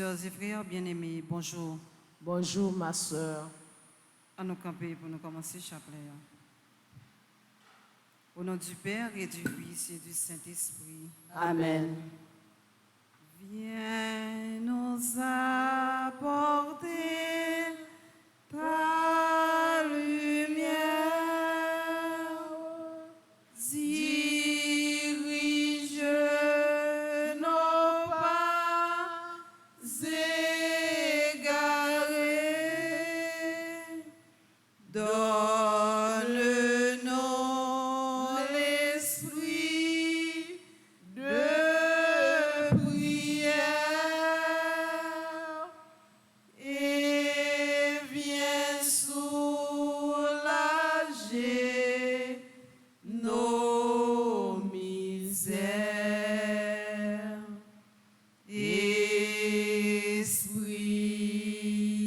Sœurs et frères bien-aimés, bonjour. Bonjour ma sœur. À nous camper pour nous commencer le chapelet. Au nom du Père et du Fils et du Saint-Esprit. Amen. Viens nous apporter ta lumière, dirige nos pas égarés, donne-nous l'esprit de prière et viens soulager nos misères. Esprit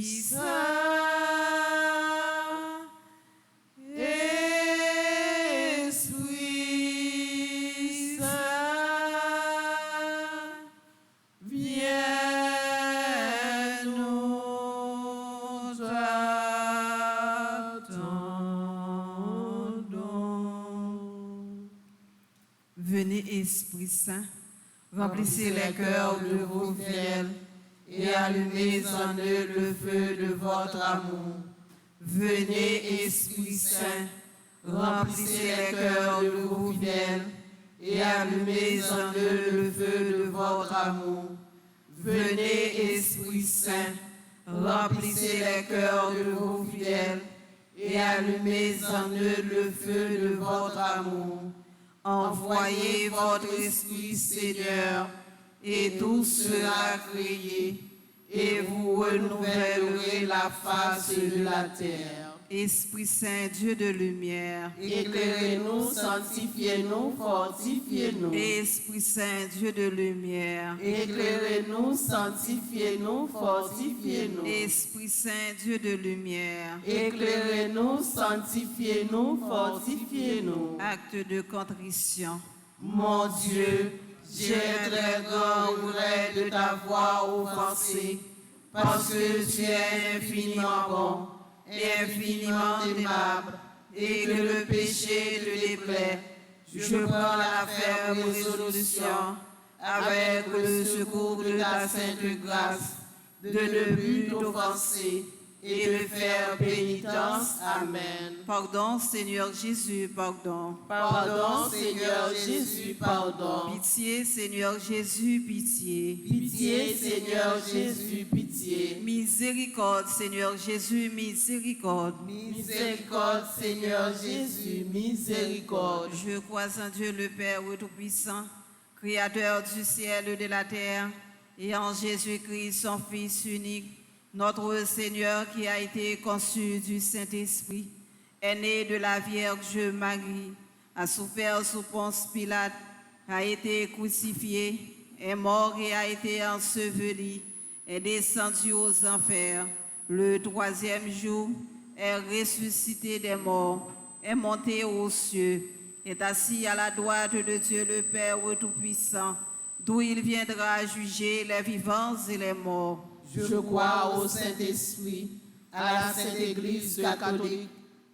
Saint, Esprit Saint, viens nous attendons. Venez, Esprit Saint, remplissez les cœurs de vos fidèles et allumez en eux le feu de votre amour. Venez, Esprit Saint, remplissez les cœurs de vos fidèles et allumez en eux le feu de votre amour. Venez, Esprit Saint, remplissez les cœurs de vos fidèles et allumez en eux le feu de votre amour. Envoyez votre Esprit, Seigneur, et tout sera créé, et vous renouvellerez la face de la terre. Esprit Saint, Dieu de lumière, Éclairez-nous, sanctifiez-nous, fortifiez-nous. Esprit Saint, Dieu de lumière, Éclairez-nous, sanctifiez-nous, fortifiez-nous. Esprit Saint, Dieu de lumière, Éclairez-nous, sanctifiez-nous, fortifiez-nous. acte de contrition. Mon Dieu, j'ai un très grand regret de t'avoir offensé, parce que tu es infiniment bon et infiniment aimable, et que le péché te déplaît. Je prends la ferme résolution, avec le secours de ta sainte grâce, de ne plus t'offenser et de faire pénitence. Amen. Pardon, Seigneur Jésus, pardon. Pardon, Seigneur Jésus, pardon. Pitié, Seigneur Jésus, pitié. Pitié, Seigneur Jésus, pitié. Miséricorde, Seigneur Jésus, miséricorde. Miséricorde, Seigneur Jésus, miséricorde. Je crois en Dieu le Père Tout-Puissant, Créateur du ciel et de la terre, et en Jésus-Christ, son Fils unique, notre Seigneur qui a été conçu du Saint-Esprit, est né de la Vierge Marie, a souffert sous Ponce Pilate, a été crucifié, est mort et a été enseveli, est descendu aux enfers. Le troisième jour, est ressuscité des morts, est monté aux cieux, est assis à la droite de Dieu le Père Tout-Puissant, d'où il viendra juger les vivants et les morts. Je crois au Saint-Esprit, à la Sainte Église catholique,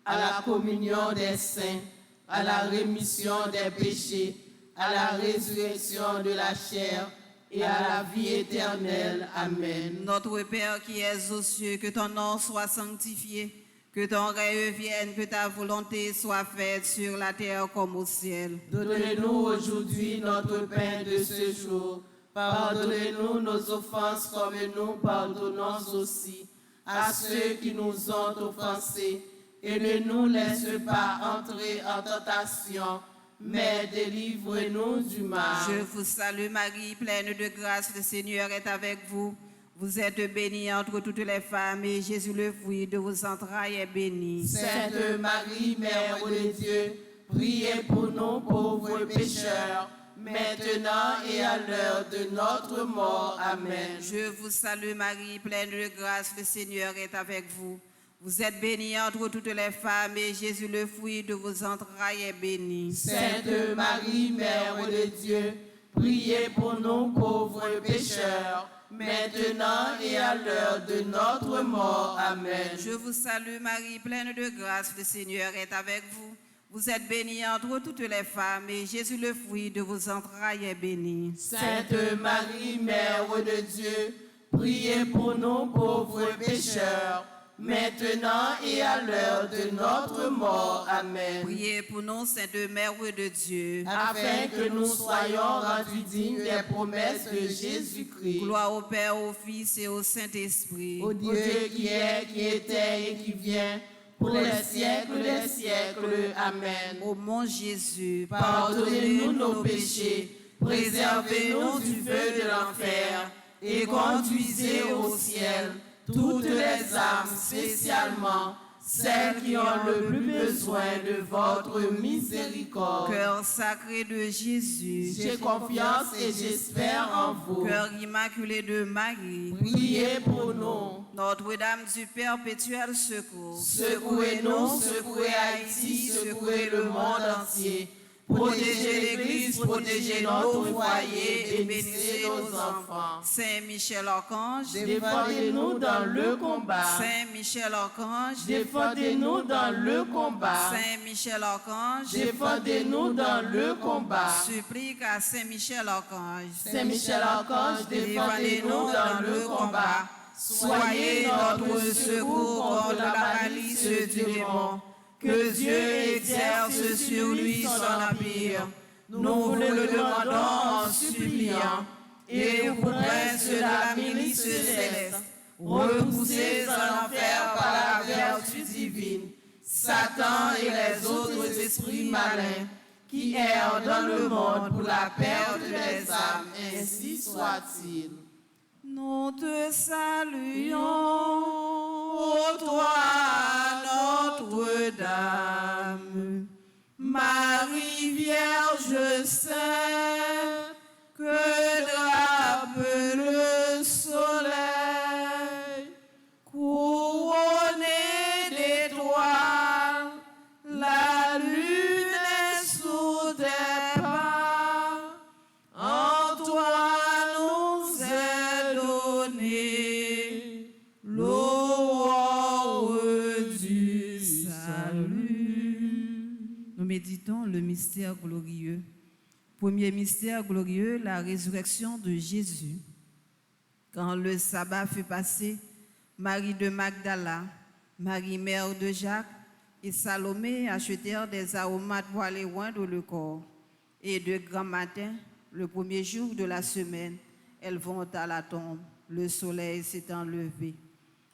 à la communion des saints, à la rémission des péchés, à la résurrection de la chair et à la vie éternelle. Amen. Notre Père qui es aux cieux, que ton nom soit sanctifié, que ton règne vienne, que ta volonté soit faite sur la terre comme au ciel. Donne-nous aujourd'hui notre pain de ce jour. Pardonnez-nous nos offenses comme nous pardonnons aussi à ceux qui nous ont offensés. Et ne nous laisse pas entrer en tentation, mais délivre-nous du mal. Je vous salue Marie, pleine de grâce, le Seigneur est avec vous. Vous êtes bénie entre toutes les femmes, et Jésus, le fruit de vos entrailles, est béni. Sainte Marie, Mère de Dieu, priez pour nous pauvres pécheurs, maintenant et à l'heure de notre mort. Amen. Je vous salue Marie, pleine de grâce, le Seigneur est avec vous. Vous êtes bénie entre toutes les femmes, et Jésus, le fruit de vos entrailles, est béni. Sainte Marie, Mère de Dieu, priez pour nous pauvres pécheurs, maintenant et à l'heure de notre mort. Amen. Je vous salue Marie, pleine de grâce, le Seigneur est avec vous. Vous êtes bénie entre toutes les femmes, et Jésus, le fruit de vos entrailles, est béni. Sainte Marie, Mère de Dieu, priez pour nous pauvres pécheurs, maintenant et à l'heure de notre mort. Amen. Priez pour nous, Sainte Mère de Dieu, afin que nous soyons rendus dignes des promesses de Jésus-Christ. Gloire au Père, au Fils et au Saint-Esprit. Au Dieu qui est, qui était et qui vient, pour les siècles des siècles. Amen. Ô mon Jésus, pardonnez-nous nos péchés, préservez-nous du feu de l'enfer et conduisez au ciel toutes les âmes, spécialement celles qui ont le plus besoin de votre miséricorde. Cœur sacré de Jésus, j'ai confiance et j'espère en vous. Cœur immaculé de Marie, priez pour nous. Notre-Dame du Perpétuel Secours, secouez-nous, secouez Haïti, secouez le monde entier. Protégez l'Église, protégez notre foyer et bénissez nos enfants. Saint Michel Archange, défendez-nous dans le combat. Saint Michel Archange, défendez-nous dans le combat. Saint Michel Archange, défendez-nous dans le combat. Supplique à Saint Michel Archange. Saint Michel Archange, défendez-nous dans le combat. Soyez notre secours contre la malice du démon. Que Dieu exerce sur lui son empire. Nous vous le demandons en suppliant. Et vous, prince de la milice céleste, repoussez en enfer par la vertu divine Satan et les autres esprits malins qui errent dans le monde pour la perte des âmes, ainsi soit-il. Nous te saluons, ô toi, Notre-Dame, Marie Vierge Sainte, que drape le soleil, couronnée d'étoiles, la lune est sous tes pas, en toi nous est donné l'aurore du salut. Nous méditons le mystère glorieux. Premier mystère glorieux, la résurrection de Jésus. Quand le sabbat fut passé, Marie de Magdala, Marie mère de Jacques et Salomé achetèrent des aromates pour aller oindre le corps. Et de grand matin, le premier jour de la semaine, elles vont à la tombe, le soleil s'étant levé.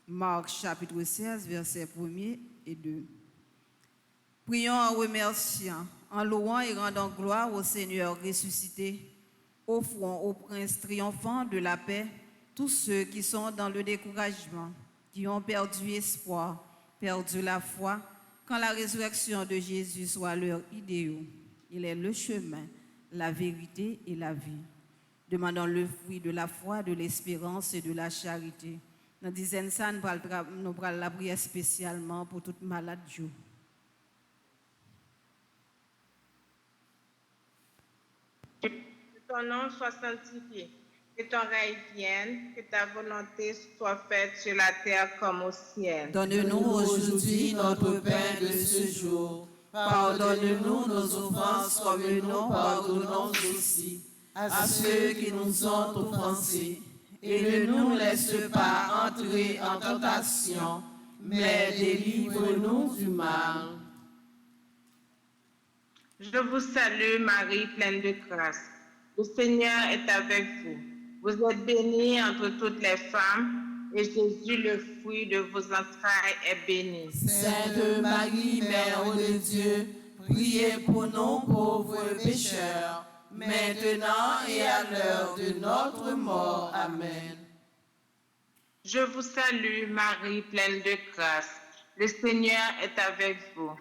Marc chapitre 16, versets 1er et 2. Prions en remerciant, en louant et rendant gloire au Seigneur ressuscité. Offrons au Prince triomphant de la paix tous ceux qui sont dans le découragement, qui ont perdu espoir, perdu la foi, quand la résurrection de Jésus soit leur idéal. Il est le chemin, la vérité et la vie. Demandons le fruit de la foi, de l'espérance et de la charité. Dans dizaine ça, nous allons la prière spécialement pour toute malade. Que ton nom soit sanctifié, que ton règne vienne, que ta volonté soit faite sur la terre comme au ciel. Donne-nous aujourd'hui notre pain de ce jour. Pardonne-nous nos offenses comme nous pardonnons aussi à ceux qui nous ont offensés. Et ne nous laisse pas entrer en tentation, mais délivre-nous du mal. Je vous salue Marie, pleine de grâce. Le Seigneur est avec vous. Vous êtes bénie entre toutes les femmes, et Jésus, le fruit de vos entrailles, est béni. Sainte Marie, Mère de Dieu, priez pour nous pauvres pécheurs, maintenant et à l'heure de notre mort. Amen. Je vous salue Marie, pleine de grâce. Le Seigneur est avec vous.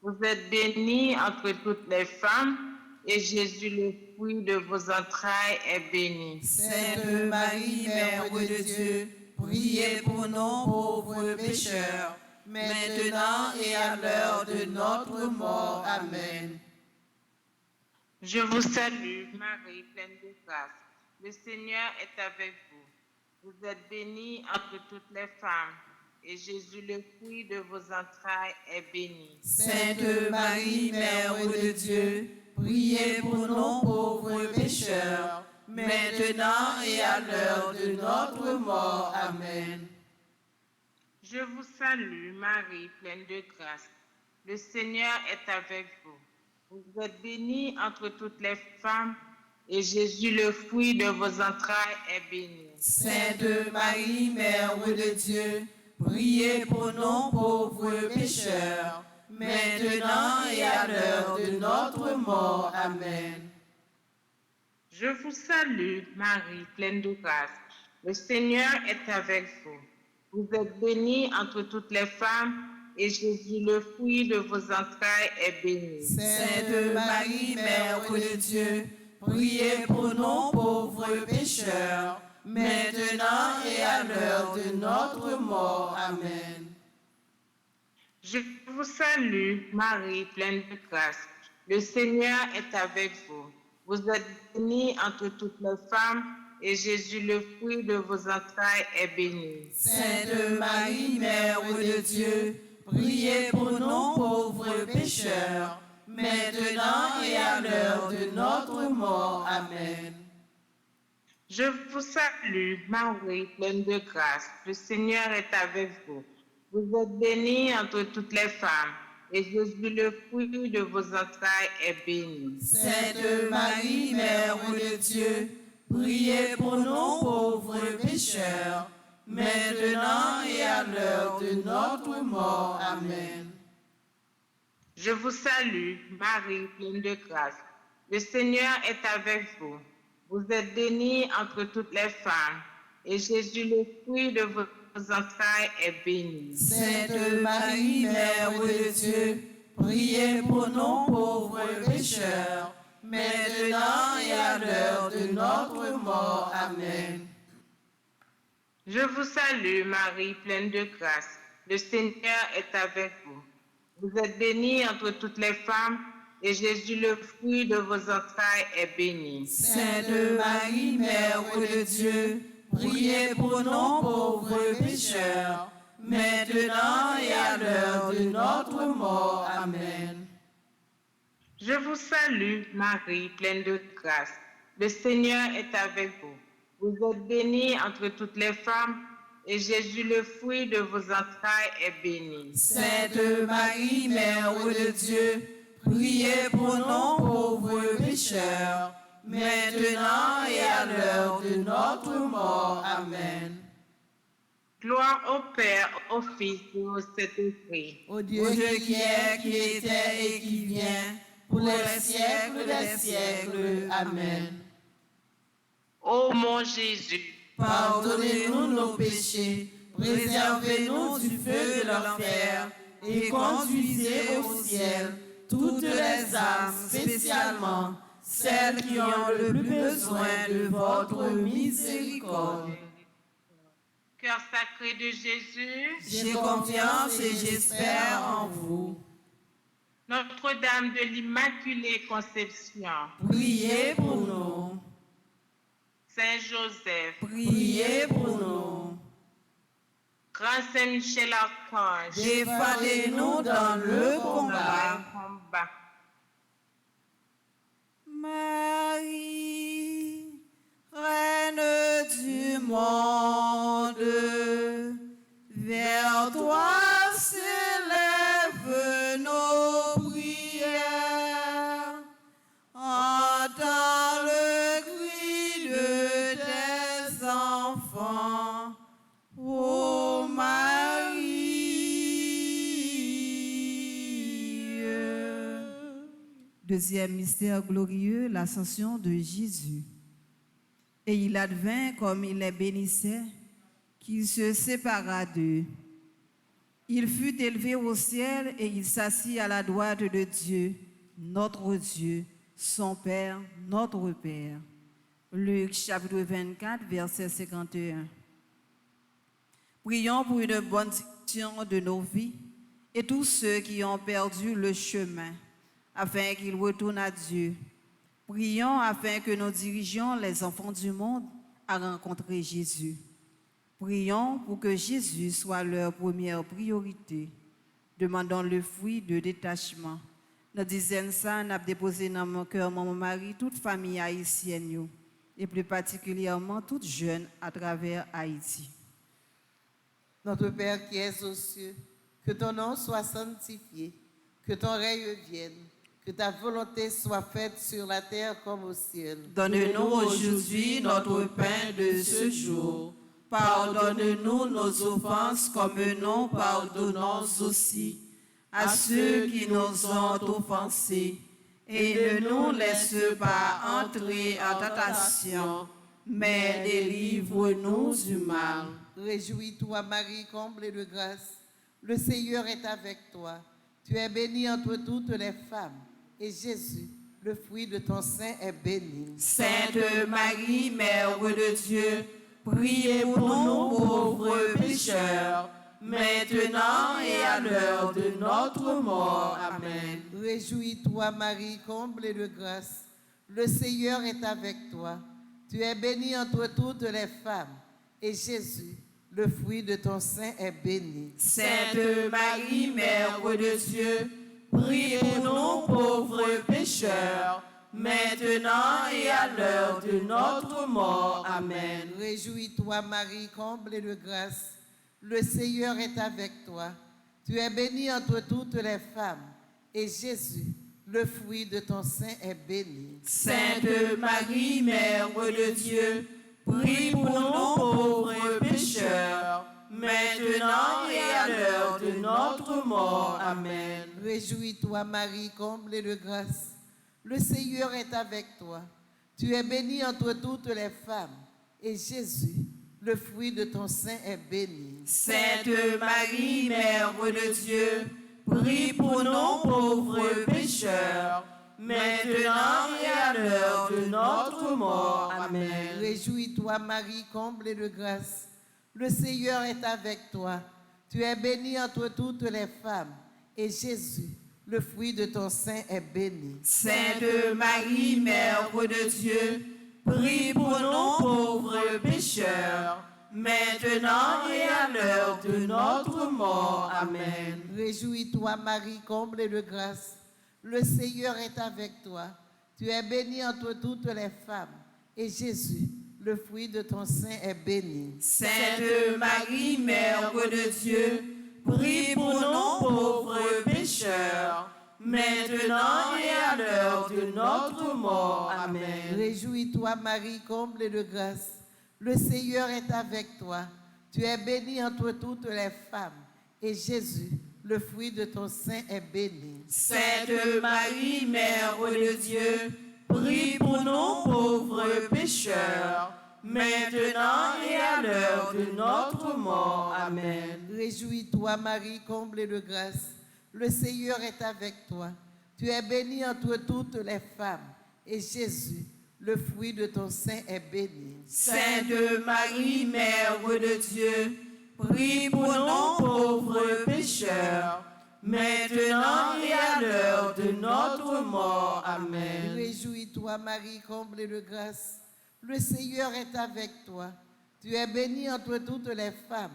Vous êtes bénie entre toutes les femmes, et Jésus, le fruit de vos entrailles, est béni. Sainte Marie, Mère de Dieu, priez pour nous pauvres pécheurs, maintenant et à l'heure de notre mort. Amen. Je vous salue, Marie, pleine de grâce. Le Seigneur est avec vous. Vous êtes bénie entre toutes les femmes, et Jésus, le fruit de vos entrailles, est béni. Sainte Marie, Mère de Dieu, priez pour nous pauvres pécheurs, maintenant et à l'heure de notre mort. Amen. Je vous salue, Marie, pleine de grâce. Le Seigneur est avec vous. Vous êtes bénie entre toutes les femmes, et Jésus, le fruit de vos entrailles, est béni. Sainte Marie, Mère de Dieu, priez pour nous pauvres pécheurs, maintenant et à l'heure de notre mort. Amen. Je vous salue, Marie, pleine de grâce. Le Seigneur est avec vous. Vous êtes bénie entre toutes les femmes, et Jésus, le fruit de vos entrailles, est béni. Sainte Marie, Mère de Dieu, priez pour nous pauvres pécheurs, maintenant et à l'heure de notre mort. Amen. Je vous salue, Marie, pleine de grâce. Le Seigneur est avec vous. Vous êtes bénie entre toutes les femmes, et Jésus, le fruit de vos entrailles, est béni. Sainte Marie, Mère de Dieu, priez pour nous pauvres pécheurs, maintenant et à l'heure de notre mort. Amen. Je vous salue, Marie, pleine de grâce. Le Seigneur est avec vous. Vous êtes bénie entre toutes les femmes, et Jésus, le fruit de vos entrailles, est béni. Sainte Marie, Mère de Dieu, priez pour nous pauvres pécheurs, maintenant et à l'heure de notre mort. Amen. Je vous salue, Marie, pleine de grâce. Le Seigneur est avec vous. Vous êtes bénie entre toutes les femmes, et Jésus, le fruit de vos entrailles, est béni. Sainte Marie, Mère de Dieu, priez pour nous pauvres pécheurs, maintenant et à l'heure de notre mort. Amen. Je vous salue, Marie, pleine de grâce. Le Seigneur est avec vous. Vous êtes bénie entre toutes les femmes, et Jésus, le fruit de vos entrailles, est béni. Sainte Marie, Mère de Dieu, priez pour nous pauvres pécheurs, maintenant et à l'heure de notre mort. Amen. Je vous salue, Marie, pleine de grâce. Le Seigneur est avec vous. Vous êtes bénie entre toutes les femmes, et Jésus, le fruit de vos entrailles, est béni. Sainte Marie, Mère de Dieu, priez pour nous pauvres pécheurs, maintenant et à l'heure de notre mort. Amen. Gloire au Père, au Fils et au Saint-Esprit. Au Dieu qui est, qui était et qui vient, pour les siècles des siècles. Amen. Ô mon Jésus, Pardonnez-nous nos péchés, préservez-nous du feu de l'enfer, et conduisez au ciel toutes les âmes, spécialement celles qui ont le plus besoin de votre miséricorde. cœur sacré de Jésus, J'ai confiance et j'espère en vous. Notre-Dame de l'Immaculée Conception, Priez pour nous. Saint Joseph, Priez pour nous. Grand Saint Michel Archange, Défendez-nous dans le combat. combat. Marie, Reine du monde, vers toi s'élèvent nos prières. Entends le cri de tes enfants, ô Marie. Deuxième mystère glorieux, l'ascension de Jésus. Et il advint, comme il les bénissait, qu'il se sépara d'eux. Il fut élevé au ciel et il s'assit à la droite de Dieu, notre Dieu, son Père, notre Père. Luc chapitre 24, verset 51. Prions pour une bonne direction de nos vies et tous ceux qui ont perdu le chemin, afin qu'ils retournent à Dieu. Prions afin que nous dirigions les enfants du monde à rencontrer Jésus. Prions pour que Jésus soit leur première priorité. Demandons le fruit de détachement. Nous disons ça, nous avons déposé dans mon cœur, mon mari, toute famille haïtienne, et plus particulièrement toutes jeunes à travers Haïti. Notre Père qui es aux cieux, que ton nom soit sanctifié, que ton règne vienne, que ta volonté soit faite sur la terre comme au ciel. Donne-nous aujourd'hui notre pain de ce jour. Pardonne-nous nos offenses comme nous pardonnons aussi à ceux qui nous ont offensés. Et ne nous laisse pas entrer en tentation, mais délivre-nous du mal. Réjouis-toi, Marie, comblée de grâce. Le Seigneur est avec toi. Tu es bénie entre toutes les femmes, et Jésus, le fruit de ton sein, est béni. Sainte Marie, Mère de Dieu, priez pour nous pauvres pécheurs, maintenant et à l'heure de notre mort. Amen. Réjouis-toi, Marie, comblée de grâce. Le Seigneur est avec toi. Tu es bénie entre toutes les femmes, et Jésus, le fruit de ton sein, est béni. Sainte Marie, Mère de Dieu, priez pour nous pauvres pécheurs, maintenant et à l'heure de notre mort. Amen. Réjouis-toi, Marie, comblée de grâce. Le Seigneur est avec toi. Tu es bénie entre toutes les femmes, et Jésus, le fruit de ton sein, est béni. Sainte Marie, Mère de Dieu, prie pour nous pauvres pécheurs, maintenant et à l'heure de notre mort. Amen. Réjouis-toi, Marie, comblée de grâce. Le Seigneur est avec toi. Tu es bénie entre toutes les femmes, et Jésus, le fruit de ton sein, est béni. Sainte Marie, Mère de Dieu, prie pour nous pauvres pécheurs, maintenant et à l'heure de notre mort. Amen. Réjouis-toi, Marie, comblée de grâce. Le Seigneur est avec toi. Tu es bénie entre toutes les femmes, et Jésus, le fruit de ton sein, est béni. Sainte Marie, Mère de Dieu, prie pour nous pauvres pécheurs, maintenant et à l'heure de notre mort. Amen. Réjouis-toi, Marie, comblée de grâce. Le Seigneur est avec toi. Tu es bénie entre toutes les femmes, et Jésus, le fruit de ton sein, est béni. Sainte Marie, Mère de Dieu, prie pour nous pauvres pécheurs, maintenant et à l'heure de notre mort. Amen. Réjouis-toi, Marie, comblée de grâce. Le Seigneur est avec toi. Tu es bénie entre toutes les femmes, et Jésus, le fruit de ton sein, est béni. Sainte Marie, Mère de Dieu, prie pour nous pauvres pécheurs, maintenant et à l'heure de notre mort. Amen. Réjouis-toi, Marie, comblée de grâce. Le Seigneur est avec toi. Tu es bénie entre toutes les femmes, et Jésus, le fruit de ton sein, est béni. Sainte Marie, Mère de Dieu, prie pour nous pauvres pécheurs, maintenant et à l'heure de notre mort. Amen. Réjouis-toi, Marie, comblée de grâce. Le Seigneur est avec toi. Tu es bénie entre toutes les femmes,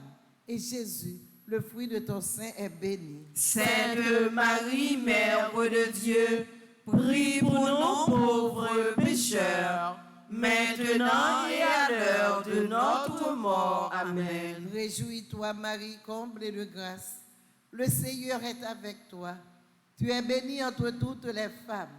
et Jésus, le fruit de ton sein, est béni. Sainte Marie, Mère de Dieu, prie pour nous pauvres pécheurs, maintenant et à l'heure de notre mort. Amen. Réjouis-toi, Marie, comblée de grâce. Le Seigneur est avec toi. Tu es bénie entre toutes les femmes,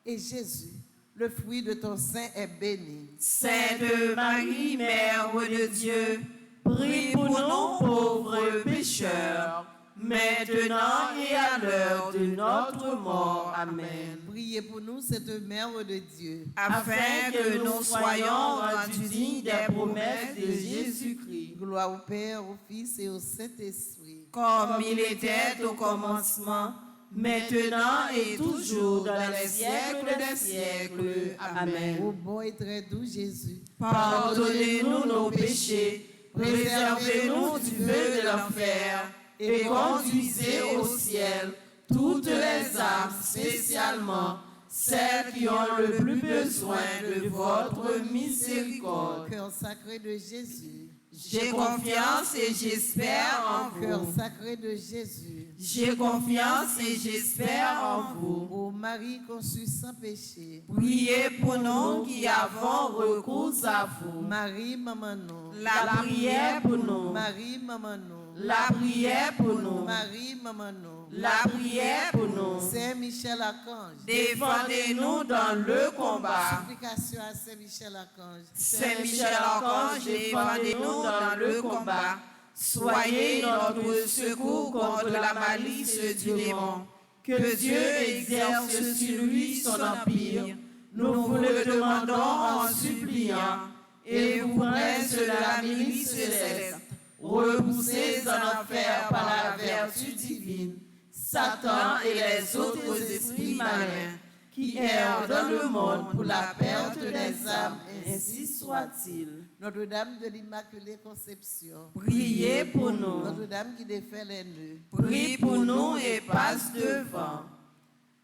et Jésus, le fruit de ton sein, est béni. Sainte Marie, Mère de Dieu, prie pour nous pauvres pécheurs, maintenant et à l'heure de notre mort. Amen. Priez pour nous, cette Mère de Dieu, Afin que nous soyons rendus dignes des promesses de Jésus-Christ, gloire au Père, au Fils et au Saint-Esprit. comme il était au commencement, maintenant et toujours dans les siècles des siècles. Amen. Ô bon et très doux Jésus, Pardonnez-nous nos péchés, préservez-nous du feu de l'enfer, et conduisez au ciel toutes les âmes, spécialement celles qui ont le plus besoin de votre miséricorde. cœur sacré de Jésus, J'ai confiance et j'espère en Cœur vous. sacré de Jésus. J'ai confiance et j'espère en vous. Ô Marie conçue sans péché. Priez pour nous qui avons recours à vous. Marie, maman nous. La prière pour nous. Marie, maman nous. La prière pour nous. Marie, maman nous. La prière pour nous. Saint Michel Archange. Défendez-nous dans le combat. Supplication à Saint Michel Archange. Saint Michel Archange, défendez-nous dans le combat. Soyez notre secours contre la malice du démon. Que Dieu exerce sur lui son empire. Nous vous le demandons en suppliant. Et vous, prince de la milice céleste, repoussez en enfer par la vertu divine Satan et les autres esprits malins qui errent dans le monde pour la perte des âmes, ainsi soit-il. Notre-Dame de l'Immaculée Conception. Priez pour nous. Notre-Dame qui défait les nœuds. Prie pour nous et passe devant.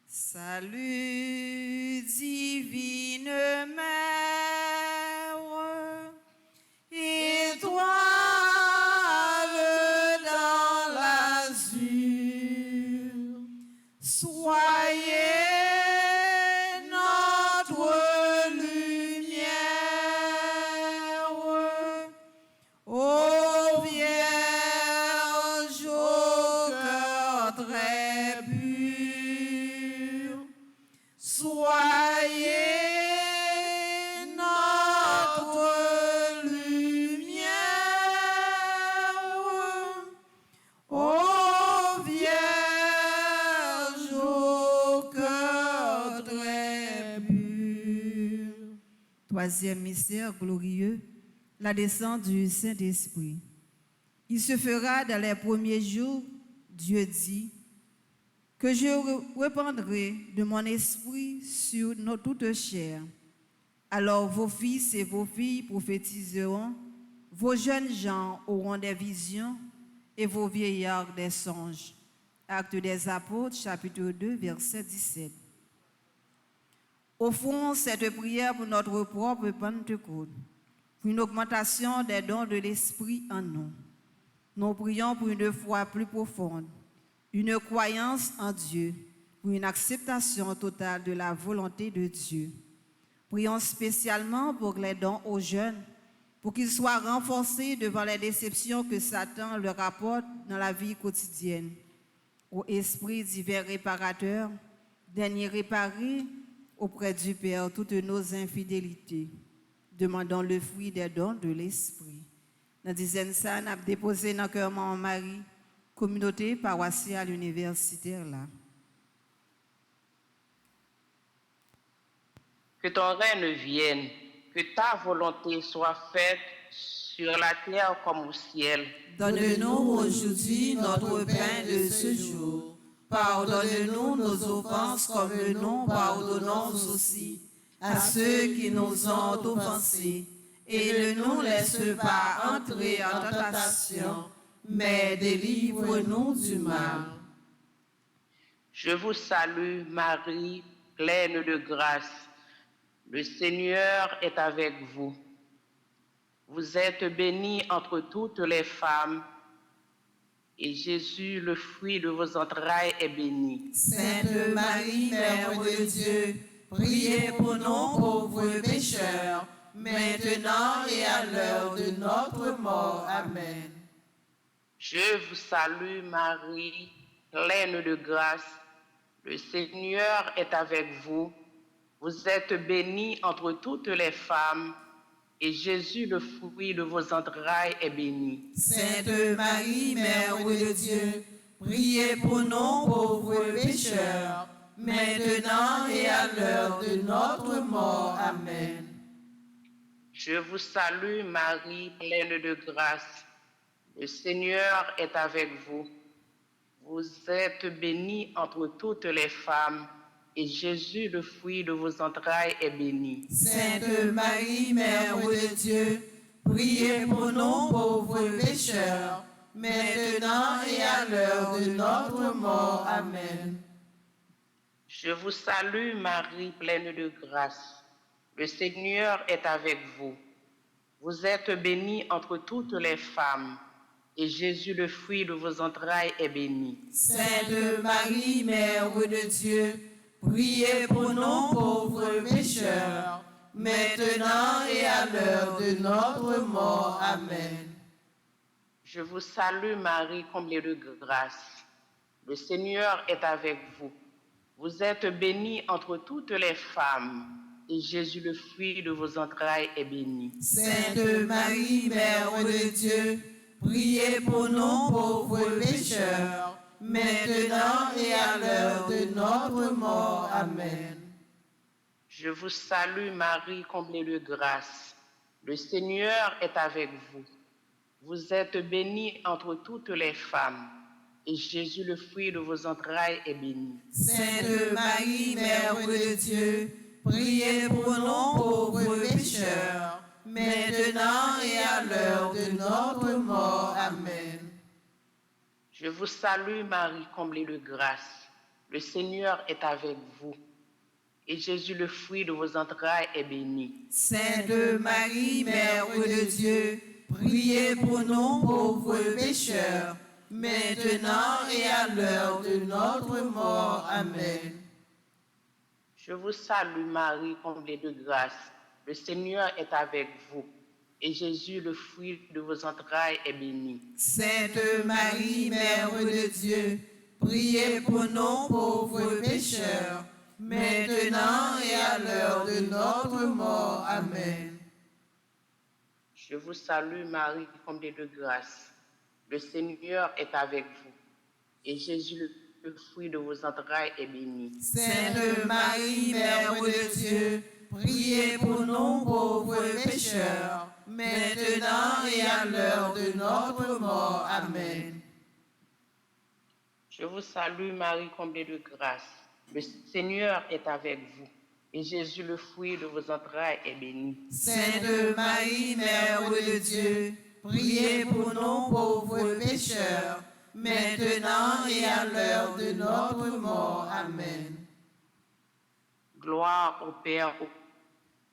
Salut, divine Mère, étoile dans l'azur, soyez notre lumière. Ô Vierge au cœur très pur, soyez notre lumière. Ô Vierge au cœur très pur. Troisième mystère glorieux, la descente du Saint-Esprit. Il se fera dans les premiers jours, Dieu dit, que je répandrai de mon esprit sur toute chair. Alors vos fils et vos filles prophétiseront, vos jeunes gens auront des visions et vos vieillards des songes. Actes des Apôtres, chapitre 2, verset 17. Offrons cette prière pour notre propre Pentecôte, pour une augmentation des dons de l'Esprit en nous. Nous prions pour une foi plus profonde, une croyance en Dieu, pour une acceptation totale de la volonté de Dieu. Prions spécialement pour les dons aux jeunes, pour qu'ils soient renforcés devant les déceptions que Satan leur apporte dans la vie quotidienne. Ô Esprit divin réparateur, daignez réparer auprès du Père toutes nos infidélités. Demandons le fruit des dons de l'Esprit. Dans dizaine ça, nous avons déposé dans le cœur de Marie, communauté paroissiale universitaire là. Que ton règne vienne, que ta volonté soit faite sur la terre comme au ciel. Donne-nous aujourd'hui notre pain de ce jour. Pardonne-nous nos offenses comme nous pardonnons aussi à ceux qui nous ont offensés. Et ne nous laisse pas entrer en tentation, mais délivre-nous du mal. Je vous salue, Marie, pleine de grâce. Le Seigneur est avec vous. Vous êtes bénie entre toutes les femmes, et Jésus, le fruit de vos entrailles, est béni. Sainte Marie, Mère de Dieu, priez pour nous pauvres pécheurs, maintenant et à l'heure de notre mort. Amen. Je vous salue, Marie, pleine de grâce. Le Seigneur est avec vous. Vous êtes bénie entre toutes les femmes, et Jésus, le fruit de vos entrailles, est béni. Sainte Marie, Mère de Dieu, priez pour nous pauvres pécheurs, maintenant et à l'heure de notre mort. Amen. Je vous salue, Marie, pleine de grâce. Le Seigneur est avec vous. Vous êtes bénie entre toutes les femmes, et Jésus, le fruit de vos entrailles, est béni. Sainte Marie, Mère de Dieu, priez pour nous pauvres pécheurs, maintenant et à l'heure de notre mort. Amen. Je vous salue, Marie, pleine de grâce. Le Seigneur est avec vous. Vous êtes bénie entre toutes les femmes, et Jésus, le fruit de vos entrailles, est béni. Sainte Marie, Mère de Dieu, priez pour nous pauvres pécheurs, maintenant et à l'heure de notre mort. Amen. Je vous salue Marie, comblée de grâce. Le Seigneur est avec vous. Vous êtes bénie entre toutes les femmes, et Jésus, le fruit de vos entrailles, est béni. Sainte Marie, Mère de Dieu, priez pour nous pauvres pécheurs, maintenant et à l'heure de notre mort. Amen. Je vous salue Marie, comblée de grâce. Le Seigneur est avec vous. Vous êtes bénie entre toutes les femmes, et Jésus, le fruit de vos entrailles, est béni. Sainte Marie, Mère de Dieu, priez pour nous pauvres pécheurs, maintenant et à l'heure de notre mort. Amen. Je vous salue Marie, comblée de grâce. Le Seigneur est avec vous. Et Jésus, le fruit de vos entrailles, est béni. Sainte Marie, Mère de Dieu, priez pour nous pauvres pécheurs, maintenant et à l'heure de notre mort. Amen. Je vous salue Marie, comblée de grâce. Le Seigneur est avec vous. Et Jésus, le fruit de vos entrailles, est béni. Sainte Marie, Mère de Dieu, priez pour nous pauvres pécheurs, maintenant et à l'heure de notre mort. Amen. Je vous salue Marie, comblée de grâce. Le Seigneur est avec vous. Et Jésus, le fruit de vos entrailles, est béni. Sainte Marie, Mère de Dieu, priez pour nous pauvres pécheurs, maintenant et à l'heure de notre mort. Amen. Je vous salue Marie, comblée de grâce. Le Seigneur est avec vous. Et Jésus, le fruit de vos entrailles, est béni. Sainte Marie, Mère de Dieu, priez pour nous pauvres pécheurs, maintenant et à l'heure de notre mort. Amen. Gloire au Père,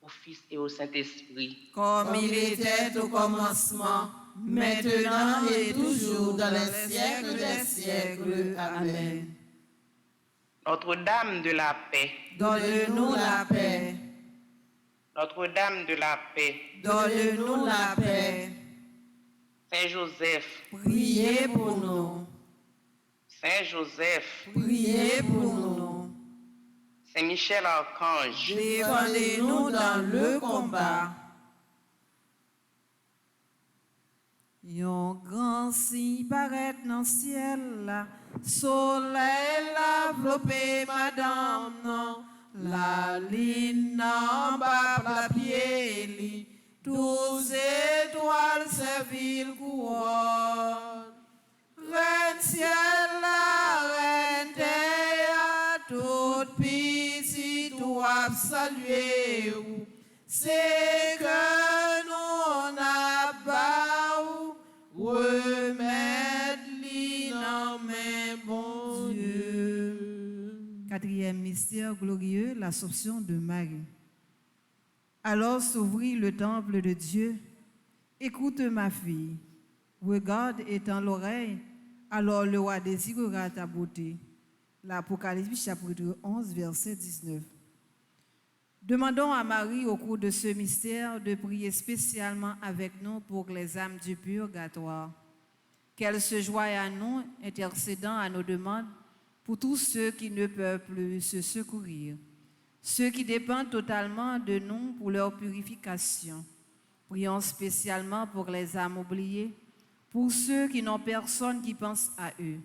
au Fils et au Saint-Esprit. Comme il était au commencement, maintenant et toujours, dans les siècles des siècles. Amen. Notre-Dame de la paix. Donne-nous la paix. Notre-Dame de la paix. Donne-nous la paix. Saint Joseph. Priez pour nous. Saint Joseph. Priez pour nous. Saint Michel Archange. Défendez-nous dans le combat. Yon grand signe paraît dans le ciel, là. Soleil la flopé, madame, non. La ligne en bas, la pied, li. 12 étoiles, servile couronne. Reine ciel, la reine terre, toute petite doit saluer. C'est que nous n'a pas remettre li dans mes bon Dieu. Quatrième mystère glorieux, l'Assomption de Marie. Alors s'ouvrit le temple de Dieu. Écoute ma fille, regarde et tends l'oreille, alors le roi désirera ta beauté. L'Apocalypse chapitre 11, verset 19. Demandons à Marie au cours de ce mystère de prier spécialement avec nous pour les âmes du purgatoire. Qu'elle se joie à nous, intercédant à nos demandes pour tous ceux qui ne peuvent plus se secourir, ceux qui dépendent totalement de nous pour leur purification. Prions spécialement pour les âmes oubliées, pour ceux qui n'ont personne qui pense à eux.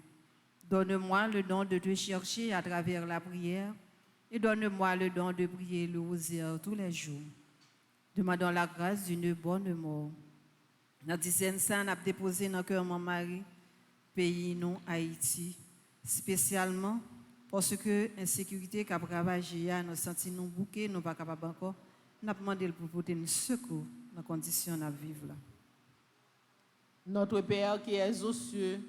Donne-moi le don de te chercher à travers la prière et donne-moi le don de prier le rosaire tous les jours. Demandons la grâce d'une bonne mort. Notre dizaine sainte a déposé dans le cœur de Marie, pays nous Haïti, spécialement parce que l'insécurité qui a ravagé, nous sentons nous bouqués, nous pas capables encore. Nous avons demandé pour porter un secours dans les conditions de vivre là. Notre Père qui es aux cieux,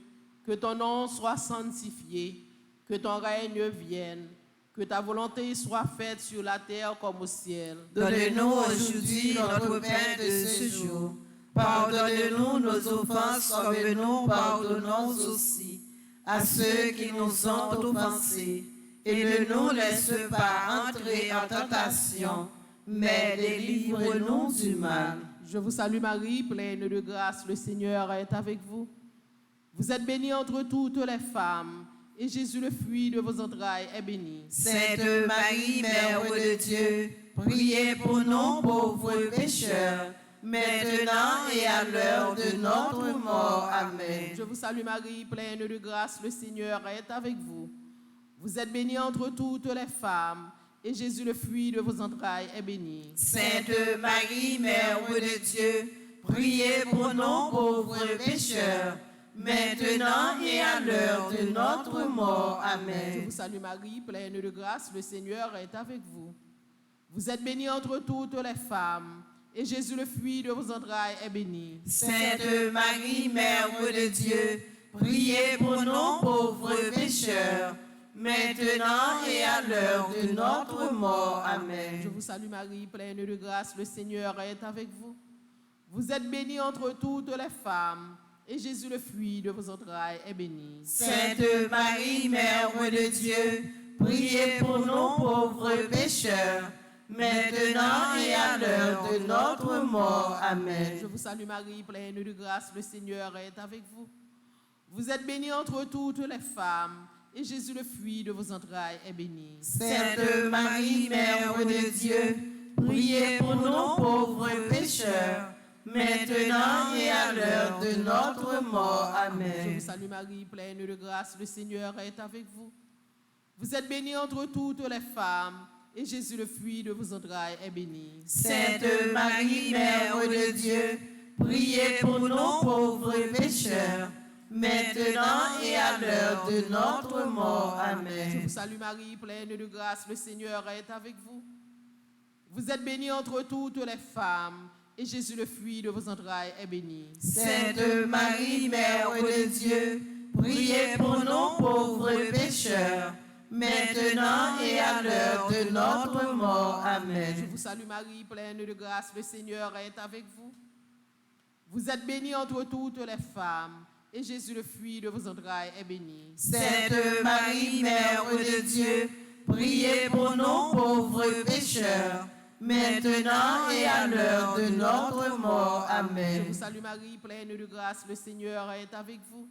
que ton nom soit sanctifié, que ton règne vienne, Que ta volonté soit faite sur la terre comme au ciel. Donne-nous aujourd'hui notre pain de ce jour. Pardonne-nous nos offenses comme nous pardonnons aussi à ceux qui nous ont offensés. Et ne nous laisse pas entrer en tentation, mais délivre-nous du mal. Je vous salue Marie, pleine de grâce, le Seigneur est avec vous. Vous êtes bénie entre toutes les femmes, et Jésus, le fruit de vos entrailles, est béni. Sainte Marie, Mère de Dieu, priez pour nous pauvres pécheurs, maintenant et à l'heure de notre mort. Amen. Je vous salue Marie, pleine de grâce, le Seigneur est avec vous. Vous êtes bénie entre toutes les femmes, et Jésus, le fruit de vos entrailles, est béni. Sainte Marie, Mère de Dieu, priez pour nous pauvres pécheurs, maintenant et à l'heure de notre mort. Amen. Je vous salue Marie, pleine de grâce, le Seigneur est avec vous. Vous êtes bénie entre toutes les femmes, et Jésus, le fruit de vos entrailles, est béni. Sainte Marie, Mère de Dieu, priez pour nous pauvres pécheurs, maintenant et à l'heure de notre mort. Amen. Je vous salue Marie, pleine de grâce, le Seigneur est avec vous. Vous êtes bénie entre toutes les femmes, et Jésus, le fruit de vos entrailles, est béni. Sainte Marie, Mère de Dieu, priez pour nous pauvres pécheurs, maintenant et à l'heure de notre mort. Amen. Je vous salue Marie, pleine de grâce, le Seigneur est avec vous. Vous êtes bénie entre toutes les femmes, et Jésus, le fruit de vos entrailles, est béni. Sainte Marie, Mère de Dieu, priez pour nous pauvres pécheurs, maintenant et à l'heure de notre mort. Je Amen. vous salue Marie, pleine de grâce, le Seigneur est avec vous. Vous êtes bénie entre toutes les femmes, et Jésus, le fruit de vos entrailles, est béni. Sainte Marie, Mère de Dieu, priez pour nous pauvres pécheurs, maintenant et à l'heure de notre mort. Je Amen. vous salue Marie, pleine de grâce, le Seigneur est avec vous. Vous êtes bénie entre toutes les femmes, et Jésus, le fruit de vos entrailles, est béni. Sainte Marie, Mère de Dieu, priez pour nous pauvres pécheurs, maintenant et à l'heure de notre mort. Je Amen. vous salue Marie, pleine de grâce, le Seigneur est avec vous. Vous êtes bénie entre toutes les femmes, et Jésus, le fruit de vos entrailles, est béni. Sainte Marie, Mère de Dieu, priez pour nous pauvres pécheurs, maintenant et à l'heure de notre mort. Je Amen. vous salue Marie, pleine de grâce, le Seigneur est avec vous.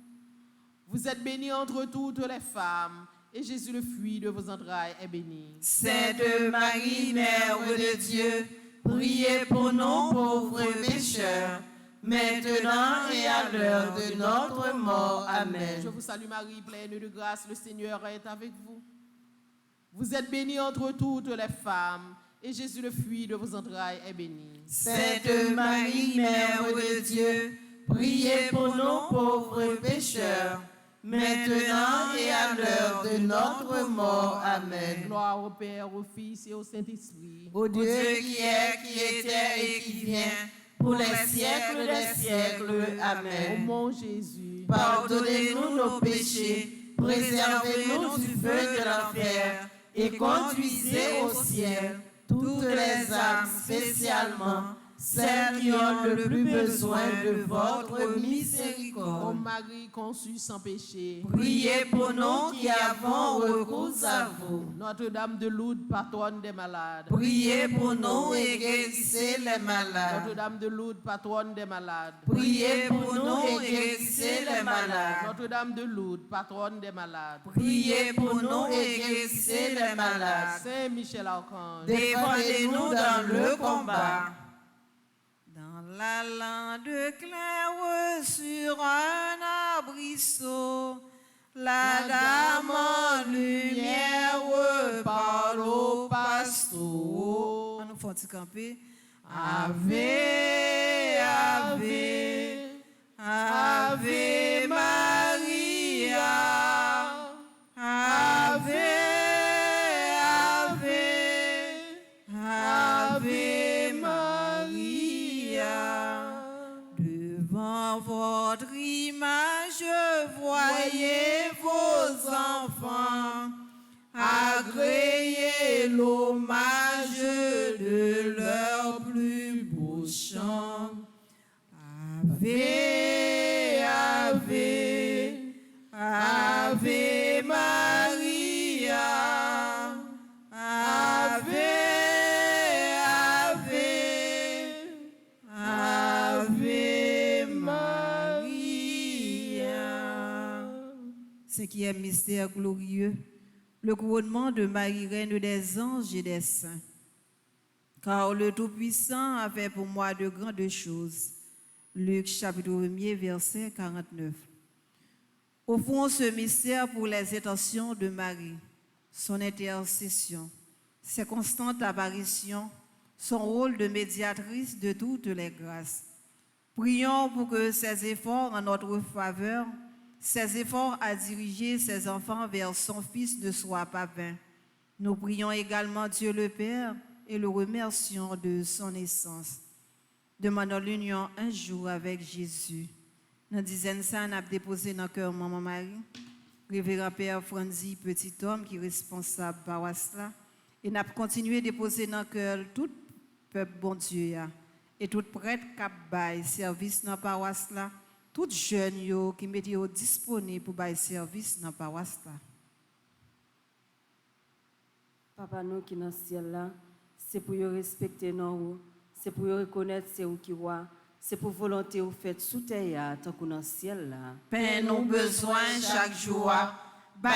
Vous êtes bénie entre toutes les femmes, et Jésus, le fruit de vos entrailles, est béni. Sainte Marie, Mère de Dieu, priez pour nous pauvres pécheurs, maintenant et à l'heure de notre mort. Amen. Je vous salue Marie, pleine de grâce, le Seigneur est avec vous. Vous êtes bénie entre toutes les femmes, et Jésus, le fruit de vos entrailles, est béni. Sainte Marie, Mère de Dieu, priez pour nous pauvres pécheurs, maintenant et à l'heure de notre mort. Amen. Gloire au Père, au Fils et au Saint-Esprit. Ô Dieu qui est, qui était et qui vient, pour les siècles des siècles. Au Amen. mon Jésus, Pardonnez-nous nos péchés, préservez-nous du feu de l'enfer et conduisez au ciel toutes les âmes, spécialement celles qui ont le plus besoin de votre ô miséricorde. Marie conçue sans péché, Priez pour nous qui avons recours à vous. Notre-Dame de Lourdes, patronne des malades. Priez pour nous et guérissez les malades. Notre-Dame de Lourdes, patronne des malades. Priez pour nous et guérissez les malades. Notre-Dame de Lourdes, patronne des malades. Priez pour nous et guérissez les malades. Saint Michel Archange, Défendez-nous dans le combat. Dans la lande claire sur un arbrisseau, la dame en lumière parle au pasteur. On nous faut camper. Ave, Ave, Ave Maria, Ave, Ave, Ave Maria. Devant votre image, voyez vos enfants agréés 5e mystère glorieux, le couronnement de Marie, reine des anges et des saints. Car le Tout-Puissant a fait pour moi de grandes choses. Luc chapitre 1er, verset 49. Au fond, ce mystère pour les intentions de Marie, son intercession, ses constantes apparitions, son rôle de médiatrice de toutes les grâces. Prions pour que ces efforts en notre faveur, ces efforts à diriger ses enfants vers son Fils ne soient pas vains. Nous prions également Dieu le Père et le remercions de son naissance. Demandons l'union un jour avec Jésus. Dans dizaine ça, on a déposé dans le cœur Maman Marie, Révérend Père Franzi, petit homme qui est responsable de paroisse là, et on a continué à déposer dans le cœur tout peuple bon Dieu et tout prêtre qui bail service dans la paroisse là, tout jeune qui mettent disponible pour bail service dans la paroisse là. Papa nous qui dans le ciel là, c'est pour respecter nous, c'est pour reconnaître c'est où qui voit, c'est pour volonté ou fait sous terre tant qu'on dans le ciel là. Père, nous besoin chaque jour,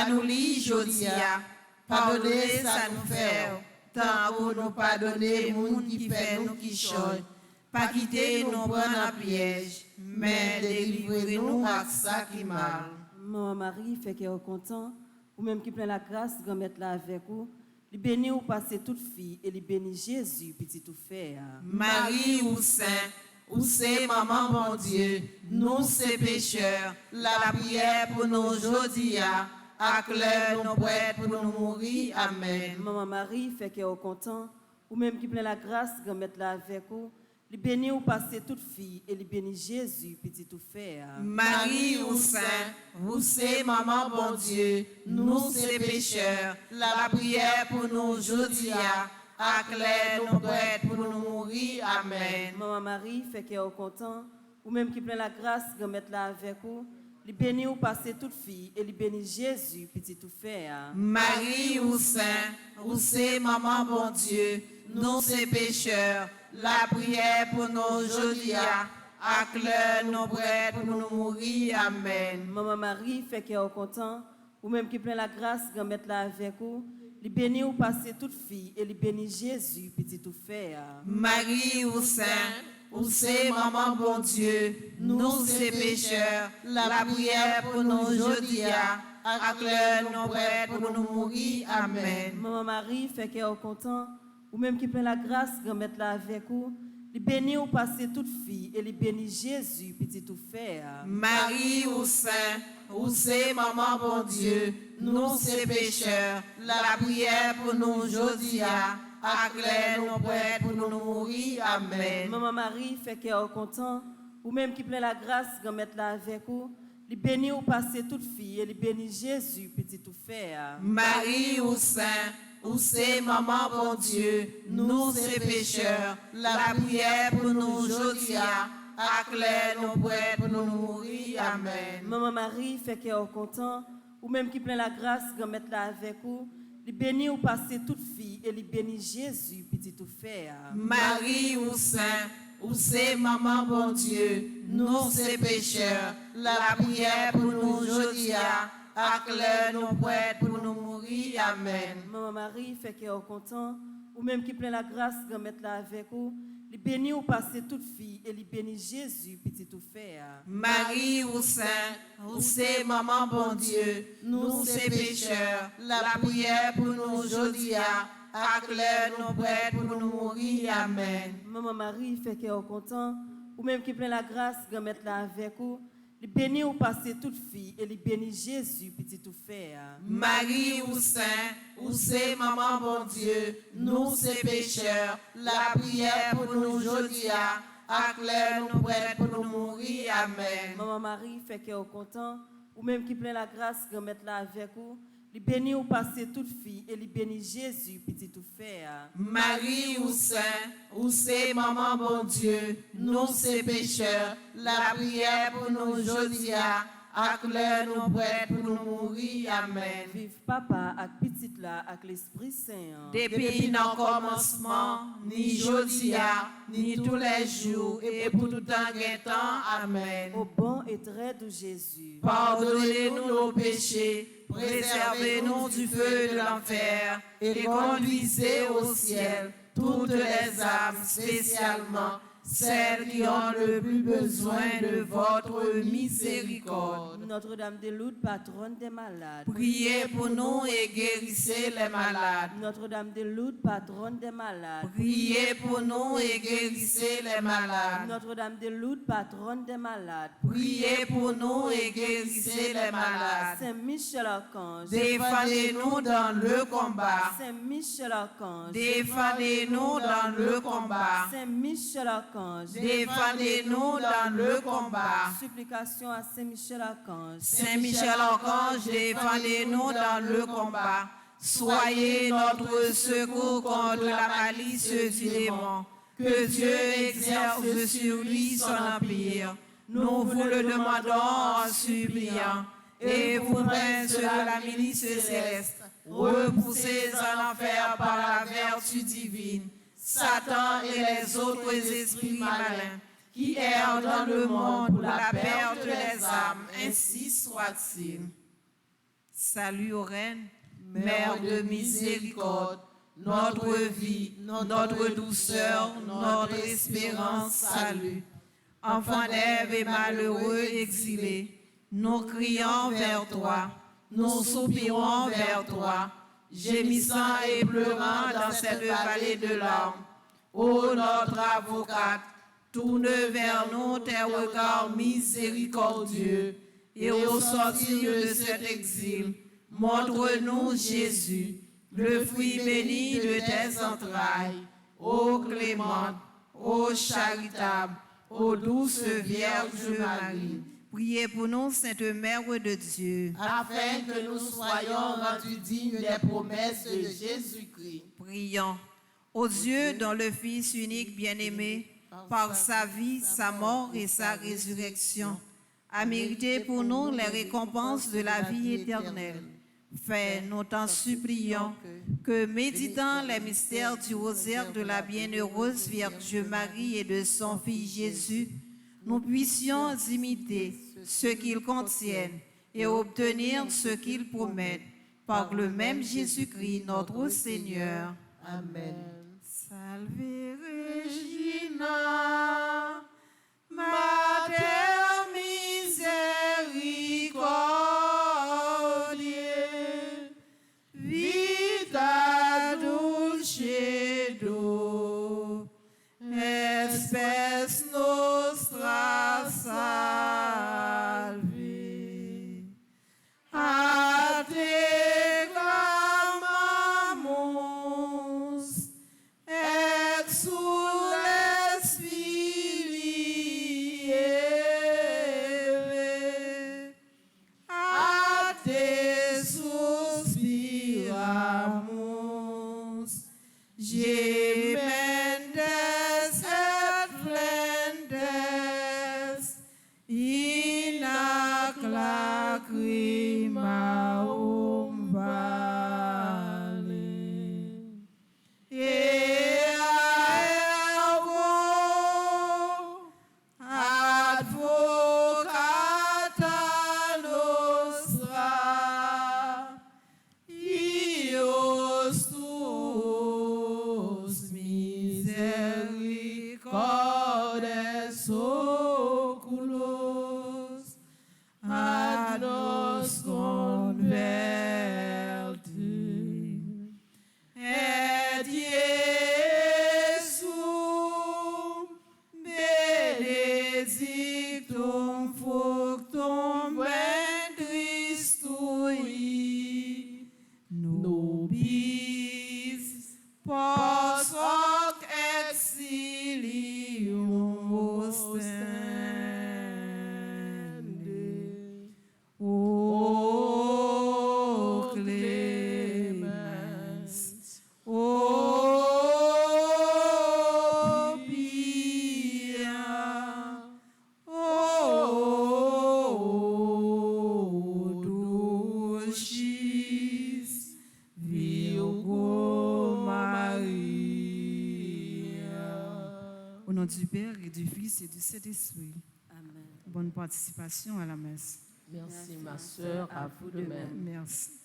nous li jodi a, pardonnez ça nous fait, tant qu'on nous pardonner moun qui fait nous qui choy, pas quitter nous prendre à piège, mais délivrez-nous à ça qui mal. Maman Marie fait qu'elle est content, ou même qui plein la grâce, grand-mère là avec vous. Il bénit ou passer toute fille et il bénit Jésus, petit tout fait. Marie ou Saint, ou c'est maman bon Dieu, nous c'est pécheurs, la prière pour nous aujourd'hui, acclare nos prêtres pour nous mourir. Amen. Maman Marie fait qu'elle est content, ou même qui plein la grâce, grand-mère là avec vous. Il bénit ou passer toute fille et il bénit Jésus, petit tout fait. Marie ou Saint, vous c'est maman bon Dieu, nous c'est pécheurs, la prière pour nous aujourd'hui, acclare nos prêtres pour nous mourir. Amen. Maman Marie fait qu'elle est content, ou même qui plein la grâce, grand-mère là avec vous. Il bénit ou passer toute fille et il bénit Jésus, petit tout fait. Marie ou Saint, vous c'est maman bon Dieu, nous c'est pécheurs, la prière pour nous aujourd'hui, acclare nos prêtres pour nous mourir. Amen. Maman Marie fait qu'elle est content, ou même qui plein la grâce, grand-mère là avec vous. Il bénit ou passer toute fille et il bénit Jésus, petit tout fait. Marie ou Saint, ou c'est maman bon Dieu, nous c'est pécheurs, la prière pour nous aujourd'hui, acclare nos prêtres pour nous mourir. Amen. Maman Marie fait qu'elle est content, ou même qui plein la grâce, grand-mère là avec vous. Il bénit ou passer toute fille et il bénit Jésus, petit tout fait. Marie ou Saint, ou c'est maman bon Dieu, nous c'est pécheurs, la prière pour nous aujourd'hui, acclare nos prêtres pour nous mourir. Amen. Maman Marie fait qu'elle est content, ou même qui plein la grâce, grand-mère là avec vous. Il bénit ou passer toute fille et il bénit Jésus, petit tout fait. Marie ou Saint, ou c'est maman bon Dieu, nous c'est pécheurs, la prière pour nous aujourd'hui, acclare nos prêtres pour nous mourir. Amen. Maman Marie fait qu'elle est content, ou même qui plein la grâce, grand-mère là avec vous. Il bénit ou passer toute fille et il bénit Jésus, petit tout fait. Marie ou Saint, ou c'est maman bon Dieu, nous c'est pécheurs, la prière pour nous aujourd'hui, acclare nos prêtres pour nous mourir. Amen. Maman Marie fait qu'elle est content, ou même qui plein la grâce, grand-mère là avec vous. Il bénit ou passer toute fille et il bénit Jésus, petit tout fait. Marie ou Saint, ou c'est maman bon Dieu, nous c'est pécheurs, la prière pour nous aujourd'hui, acclare nos prêtres pour nous mourir. Amen. Maman Marie fait qu'elle est content, ou même qui plein la grâce, grand-mère là avec vous. Il bénit ou passer toute fille et il bénit Jésus, petit tout fait. Marie ou Saint, ou c'est maman bon Dieu, nous c'est pécheurs, la prière pour nous aujourd'hui, acclare nos prêtres pour nous mourir. Amen. Maman Marie fait qu'elle est content, ou même qui plein la grâce, grand-mère là avec vous. Il bénit ou passer toute fille et il bénit Jésus, petit tout fait. Marie ou Saint, ou c'est maman bon Dieu, nous c'est pécheurs, la prière pour nous aujourd'hui, ak lè nous prêt pour nous mourir. Amen. Vive papa ak petit là ak l'Esprit Saint. Depuis dans commencement, ni jodia, ni tous les jours, et pour tout temps. Amen. Au bon et très doux Jésus. Pardonnez-nous nos péchés, préservez-nous du feu de l'enfer, et conduisez au ciel toutes les âmes, spécialement celles qui ont le plus besoin de votre miséricorde. Notre-Dame de Lourdes, patronne des malades. Priez pour nous et guérissez les malades. Notre-Dame de Lourdes, patronne des malades. Priez pour nous et guérissez les malades. Notre-Dame de Lourdes, patronne des malades. Priez pour nous et guérissez les malades. Saint Michel Archange. Défendez-nous dans le combat. Saint Michel Archange. Défendez-nous dans le combat. Saint Michel Archange. Défendez-nous dans le combat. Supplication à Saint Michel Archange. Saint Michel Archange, défendez-nous dans le combat. Soyez notre secours contre la malice du démon. Que Dieu exerce sur lui son empire. Nous vous le demandons en suppliant. Et vous, princes de la milice céleste, repoussez en enfer par la vertu divine Satan et les autres esprits malins qui errent dans le monde pour la perte des âmes, ainsi soit-il. Salut aux reines, Mère de miséricorde, notre vie, notre douceur, notre espérance, salut. Enfants d'Ève et malheureux exilés, nous crions vers toi, nous soupirons vers toi, gémissant et pleurant dans cette vallée de larmes. Ô notre avocate, tourne vers nous tes regards miséricordieux, et au sortir de cet exil, montre-nous Jésus, le fruit béni de tes entrailles. Ô clémente, ô charitable, ô douce Vierge Marie. Priez pour nous, Sainte Mère de Dieu, afin que nous soyons rendus dignes des promesses de Jésus-Christ. Prions. Ô Dieu, dont le Fils unique bien-aimé, par sa vie, sa mort et sa résurrection, a mérité pour nous les récompenses de la vie éternelle. Fais, nous t'en supplions, que méditant les mystères du rosaire de la bienheureuse Vierge Marie et de son Fils Jésus, nous puissions imiter ce qu'ils contiennent et obtenir ce qu'ils promettent, par le même Jésus-Christ, notre Seigneur. Amen. Salve Regina, Mater misericordiae, vita dulcedo, espes nostra salve. A te clamamos, exules du Père et du Fils et du Saint-Esprit. Amen. Bonne participation à la messe. Merci, ma sœur, à vous de même. Merci.